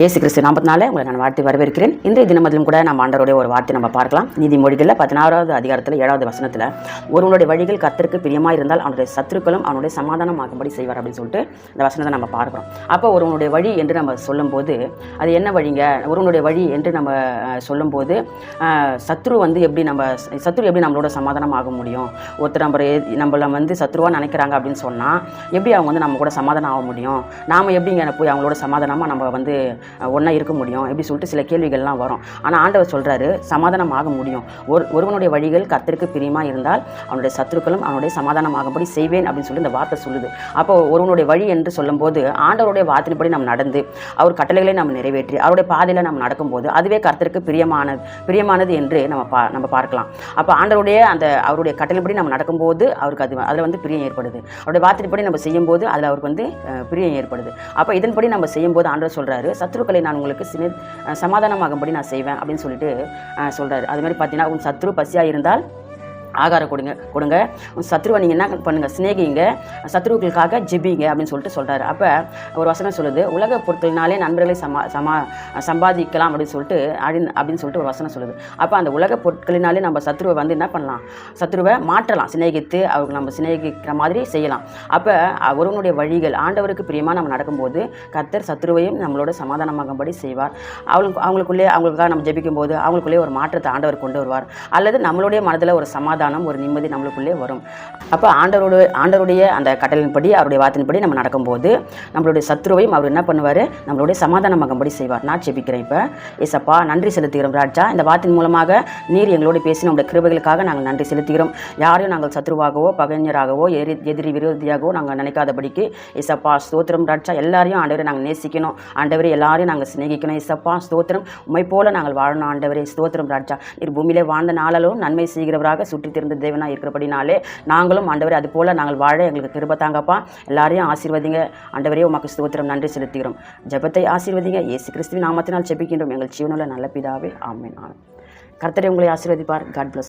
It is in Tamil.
இயேசு கிறிஸ்து நாமத்தினாலே உங்களை நான் வாழ்த்து வரவேற்கிறேன். இன்றைய தினமதிலும் கூட நம்ம ஆண்டவருடைய ஒரு வார்த்தை நம்ம பார்க்கலாம். நீதிமொழிகளில் 16வது அதிகாரத்தில் 7வது வசனத்தில், ஒருவனுடைய வழிகள் கர்த்தருக்கு பிரியமாக இருந்தால் அவனுடைய சத்துருக்களும் அவனுடைய சமாதானமாகும்படி செய்வார் அப்படின்னு சொல்லிட்டு இந்த வசனத்தை நம்ம பார்க்குறோம். அப்போ ஒருவனுடைய வழி என்று நம்ம சொல்லும்போது அது என்ன வழிங்க? ஒருவனுடைய வழி என்று நம்ம சொல்லும்போது சத்ரு எப்படி நம்மளோட சமாதானம் ஆக முடியும்? ஒருத்தர் நம்மளை சத்ருவாக நினைக்கிறாங்க அப்படின்னு சொன்னால் எப்படி அவங்க நம்ம கூட சமாதானம் ஆக முடியும்? நாம் எப்படிங்க போய் அவங்களோட சமாதானமாக நம்ம ஒன்றா இருக்க முடியும் எப்படி சொல்லிட்டு சில கேள்விகள்லாம் வரும். ஆனால் ஆண்டவர் சொல்கிறாரு, சமாதானம் ஆக முடியும். ஒருவனுடைய வழிகள் கர்த்தருக்கு பிரியமாக இருந்தால் அவனுடைய சத்துருக்களும் அவனுடைய சமாதானம் ஆகும்படி செய்வேன் அப்படின்னு சொல்லி இந்த வார்த்தை சொல்லுது. அப்போ ஒருவனுடைய வழி என்று சொல்லும்போது ஆண்டவருடைய வார்த்தையின்படி நம்ம நடந்து அவர் கட்டளைகளை நம்ம நிறைவேற்றி அவருடைய பாதையில் நம்ம நடக்கும்போது அதுவே கர்த்தருக்கு பிரியமானது என்று நம்ம பார்க்கலாம். அப்போ அவருடைய கட்டளைப்படி நம்ம நடக்கும்போது அவருக்கு அதில் பிரியம் ஏற்படுது. அவருடைய வார்த்தைப்படி நம்ம செய்யும்போது அதில் அவருக்கு பிரியம் ஏற்படுது. அப்போ இதன்படி நம்ம செய்யும்போது ஆண்டவர் சொல்கிறாரு, சத்ருக்களை நான் உங்களுக்கு சமாதானமாகும்படி நான் செய்வேன் அப்படின்னு சொல்லிட்டு சொல்கிறாரு. அது மாதிரி பார்த்தீங்கன்னா, உன் சத்ரு பசியாக இருந்தால் ஆகாரம் கொடுங்க. சத்ருவை நீங்கள் என்ன பண்ணுங்கள், சிநேகிங்க, சத்ருக்களுக்காக ஜெபிங்க அப்படின்னு சொல்லிட்டு சொல்கிறாரு. அப்போ ஒரு வசனம் சொல்லுது, உலக பொருட்களினாலே நண்பர்களை சம்பாதிக்கலாம் அப்படின்னு சொல்லிட்டு ஒரு வசனம் சொல்லுது. அப்போ அந்த உலக பொருட்களினாலே நம்ம சத்ருவை என்ன பண்ணலாம், சத்ருவை மாற்றலாம், சிநேகித்து அவருக்கு நம்ம சிநேகிக்கிற மாதிரி செய்யலாம். அப்போ ஒருவனுடைய வழிகள் ஆண்டவருக்கு பிரியமாக நம்ம நடக்கும்போது கர்த்தர் சத்ருவையும் நம்மளோட சமாதானமாகும்படி செய்வார். அவங்களுக்காக நம்ம ஜெபிக்கும் போது அவங்களுக்குள்ளே ஒரு மாற்றத்தை ஆண்டவர் கொண்டு வருவார். அல்லது நம்மளுடைய மனதில் ஒரு ஒரு நிம்மதி நம்மளுக்குள்ளே வரும். அப்போ ஆண்டவருடைய அந்த கட்டளையின்படி அவருடைய வார்த்தையின்படி நம்ம நடக்கும்போது நம்மளுடைய சத்ருவையும் அவர் என்ன பண்ணுவார், நம்மளுடைய சமாதானமாகும்படி செய்வார். நான் ஜெபிக்கிறேன். இப்போ ஏசப்பா, நன்றி செலுத்துகிறோம் ராஜா. இந்த வார்த்தையின் மூலமாக நீர் எங்களோடு பேசி நம்முடைய கிருபைகளுக்காக நாங்கள் நன்றி செலுத்துகிறோம். யாரையும் நாங்கள் சத்ருவாகவோ பகைஞராகவோ எதிரி விரோதியாகவோ நாங்கள் நினைக்காதபடிக்கு ஏசப்பா ஸ்தோத்திரம் ராஜா. எல்லாரையும் ஆண்டவரை நாங்கள் நேசிக்கணும் ஆண்டவரே, எல்லாரையும் நாங்கள் சிநேகிக்கணும் ஏசப்பா ஸ்தோத்திரம். உண்மை போல நாங்கள் வாழணும் ஆண்டவரே ஸ்தோத்திரம் ராஜா. நீர் பூமியிலே வாழ்ந்த நாளிலும் நன்மை செய்கிறவராக சுற்றி திறந்த தேவனாக இருக்கிறபடினாலே நாங்களும் ஆண்டவரே அது போல நாங்கள் வாழ எங்களுக்கு கிருபை தாங்கப்பா. எல்லாரையும் ஆசீர்வதிங்க ஆண்டவரே. உமக்கு ஸ்தோத்திரம், நன்றி செலுத்துகிறோம். ஜெபத்தை ஆசீர்வதிங்க. இயேசு கிறிஸ்துவின் நாமத்தினால் ஜெபிக்கின்றோம் எங்கள் ஜீவனுள்ள நல்ல பிதாவே, ஆமென். கர்த்தரே உங்களை ஆசீர்வதிப்பார். God plus.